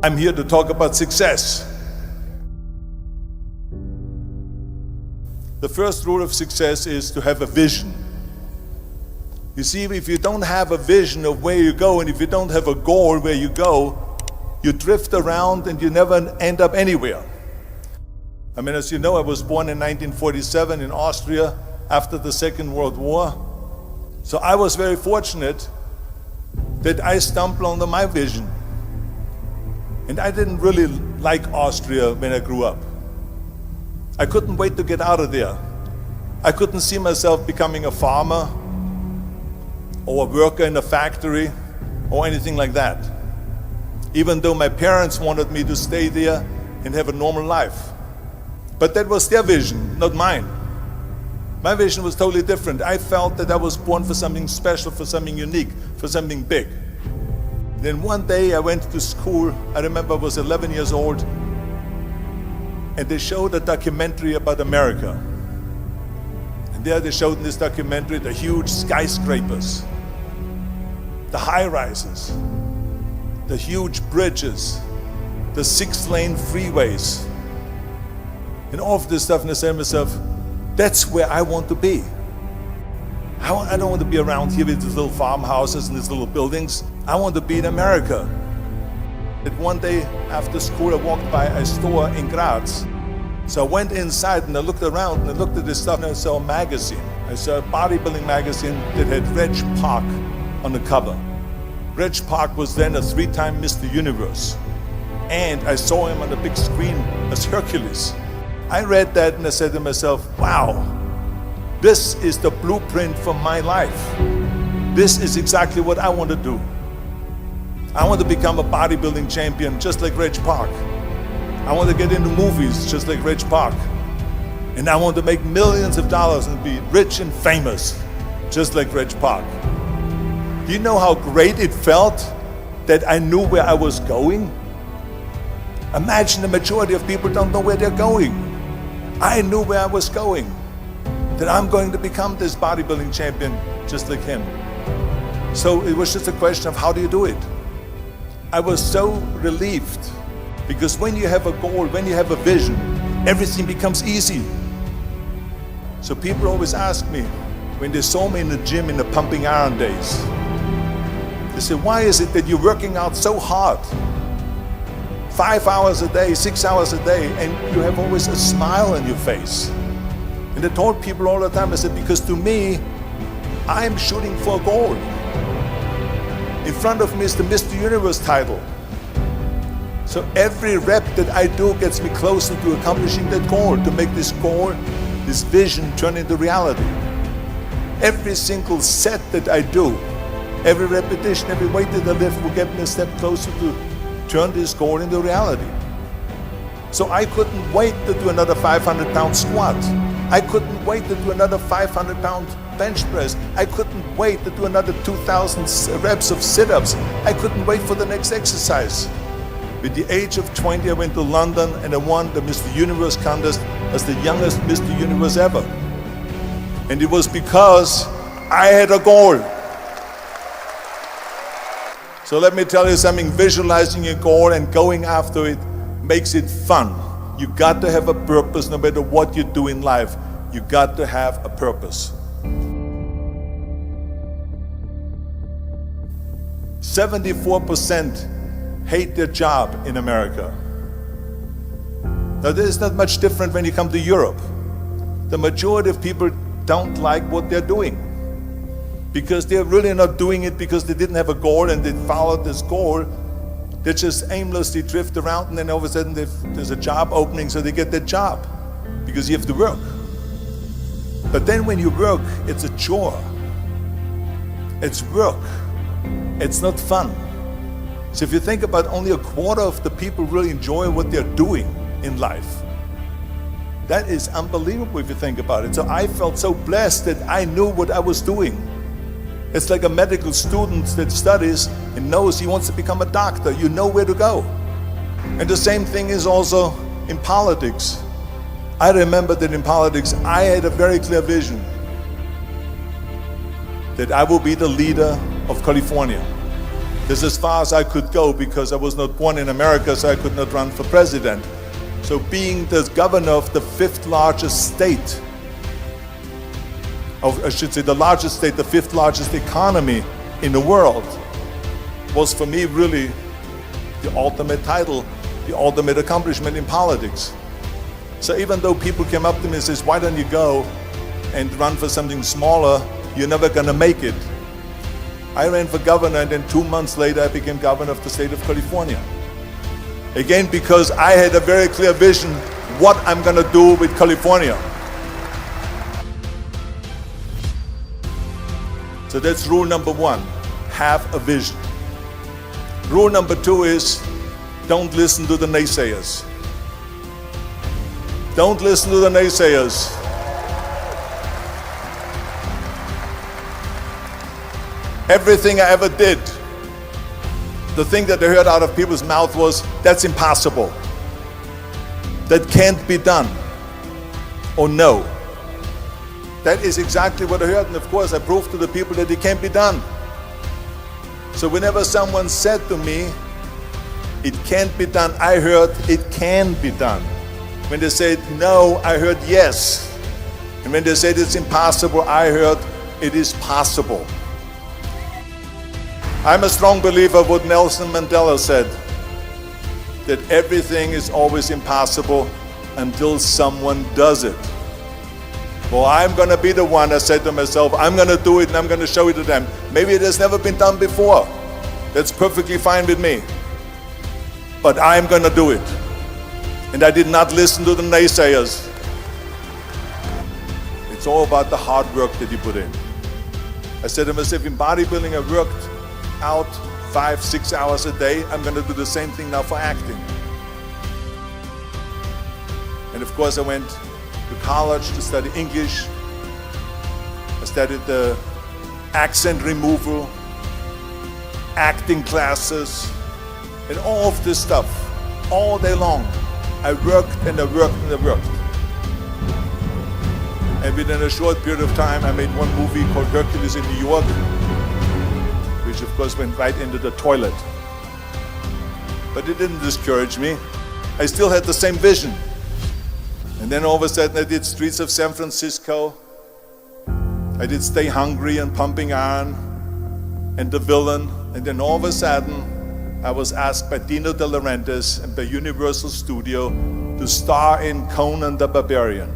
I'm here to talk about success. The first rule of success is to have a vision. You see, if you don't have a vision of where you go, and if you don't have a goal where you go, you drift around and you never end up anywhere. I mean, as you know, I was born in 1947 in Austria after the Second World War. So I was very fortunate that I stumbled onto my vision. And I didn't really like Austria when I grew up. I couldn't wait to get out of there. I couldn't see myself becoming a farmer or a worker in a factory or anything like that, even though my parents wanted me to stay there and have a normal life. But that was their vision, not mine. My vision was totally different. I felt that I was born for something special, for something unique, for something big. Then one day I went to school. I remember I was 11 years old, and they showed a documentary about America. And there they showed in this documentary the huge skyscrapers, the high-rises, the huge bridges, the 6-lane freeways, and all of this stuff. And I said to myself, that's where I want to be. I don't want to be around here with these little farmhouses and these little buildings. I want to be in America. And one day after school, I walked by a store in Graz. So I went inside and I looked around and I looked at this stuff, and I saw a magazine. I saw a bodybuilding magazine that had Reg Park on the cover. Reg Park was then a 3-time Mr. Universe. And I saw him on the big screen as Hercules. I read that and I said to myself, wow, this is the blueprint for my life. This is exactly what I want to do. I want to become a bodybuilding champion just like Reg Park. I want to get into movies just like Reg Park. And I want to make millions of dollars and be rich and famous just like Reg Park. Do you know how great it felt that I knew where I was going? Imagine the majority of people don't know where they're going. I knew where I was going, that I'm going to become this bodybuilding champion just like him. So it was just a question of how do you do it? I was so relieved, because when you have a goal, when you have a vision, everything becomes easy. So people always ask me, when they saw me in the gym in the pumping iron days, they say, why is it that you're working out so hard? 5 hours a day, 6 hours a day, and you have always a smile on your face. And I told people all the time, I said, because to me, I'm shooting for a goal. In front of me is the Mr. Universe title. So every rep that I do gets me closer to accomplishing that goal, to make this goal, this vision turn into reality. Every single set that I do, every repetition, every weight that I lift will get me a step closer to turn this goal into reality. So I couldn't wait to do another 500-pound squat. I couldn't wait to do another 500-pound bench press. I couldn't wait to do another 2,000 reps of sit-ups. I couldn't wait for the next exercise. With the age of 20, I went to London and I won the Mr. Universe contest as the youngest Mr. Universe ever. And it was because I had a goal. So let me tell you something, visualizing a goal and going after it makes it fun. You got to have a purpose no matter what you do in life. You got to have a purpose. 74% hate their job in America. Now this is not much different when you come to Europe. The majority of people don't like what they're doing, because they're really not doing it because they didn't have a goal and they followed this goal. They just aimlessly drift around, and then all of a sudden there's a job opening, so they get that job because you have to work. But then when you work, it's a chore. It's work. It's not fun. So if you think about, only a quarter of the people really enjoy what they're doing in life. That is unbelievable if you think about it. So I felt so blessed that I knew what I was doing. It's like a medical student that studies and knows he wants to become a doctor. You know where to go. And the same thing is also in politics. I remember that in politics, I had a very clear vision that I will be the leader of California. This is as far as I could go because I was not born in America, so I could not run for president. So being the governor of the fifth largest state, I should say the largest state, the fifth largest economy in the world, was for me really the ultimate title, the ultimate accomplishment in politics. So even though people came up to me and says, why don't you go and run for something smaller, you're never gonna make it. I ran for governor, and then 2 months later I became governor of the state of California. Again, because I had a very clear vision what I'm gonna do with California. So that's rule number one, have a vision. Rule number two is, don't listen to the naysayers. Don't listen to the naysayers. Everything I ever did, the thing that I heard out of people's mouth was, that's impossible. That can't be done. Or no. That is exactly what I heard, and of course I proved to the people that it can't be done. So whenever someone said to me, it can't be done, I heard, it can be done. When they said no, I heard yes. And when they said it's impossible, I heard it is possible. I'm a strong believer of what Nelson Mandela said, that everything is always impossible until someone does it. Well, I'm gonna be the one, I said to myself, I'm gonna do it and I'm gonna show it to them. Maybe it has never been done before. That's perfectly fine with me. But I'm gonna do it. And I did not listen to the naysayers. It's all about the hard work that you put in. I said to myself, in bodybuilding I worked out 5-6 hours a day. I'm going to do the same thing now for acting. And of course I went to college to study English. I studied the accent removal, acting classes, and all of this stuff all day long. I worked and I worked and I worked. And within a short period of time I made one movie called Hercules in New York, which of course went right into the toilet. But it didn't discourage me. I still had the same vision. And then all of a sudden I did Streets of San Francisco. I did Stay Hungry and Pumping Iron and The Villain. And then all of a sudden I was asked by Dino De Laurentiis and by Universal Studio to star in Conan the Barbarian.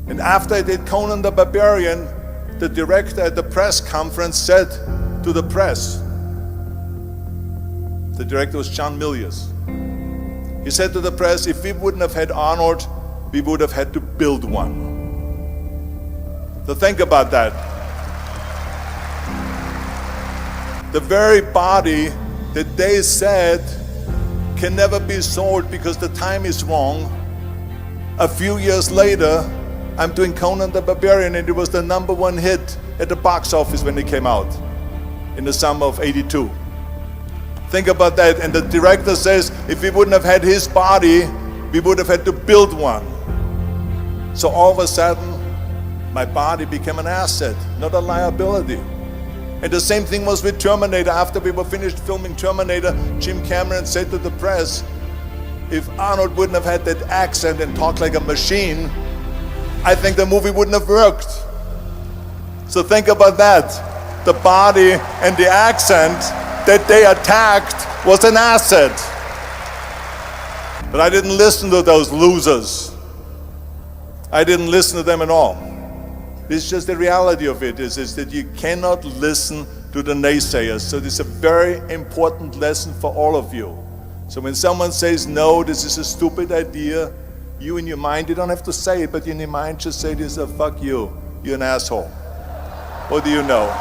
And after I did Conan the Barbarian, the director at the press conference said to the press, the director was John Milius, he said to the press, if we wouldn't have had Arnold, we would have had to build one. So think about that. The very body that they said can never be sold because the time is wrong, a few years later, I'm doing Conan the Barbarian, and it was the #1 hit at the box office when it came out in the summer of '82. Think about that. And the director says, if we wouldn't have had his body, we would have had to build one. So all of a sudden, my body became an asset, not a liability. And the same thing was with Terminator. After we were finished filming Terminator, Jim Cameron said to the press, if Arnold wouldn't have had that accent and talked like a machine, I think the movie wouldn't have worked. So think about that. The body and the accent that they attacked was an asset. But I didn't listen to those losers. I didn't listen to them at all. It's just the reality of it is that you cannot listen to the naysayers. So this is a very important lesson for all of you. So when someone says, no, this is a stupid idea, you in your mind, you don't have to say it, but in your mind just say this, fuck you, you're an asshole. What do you know?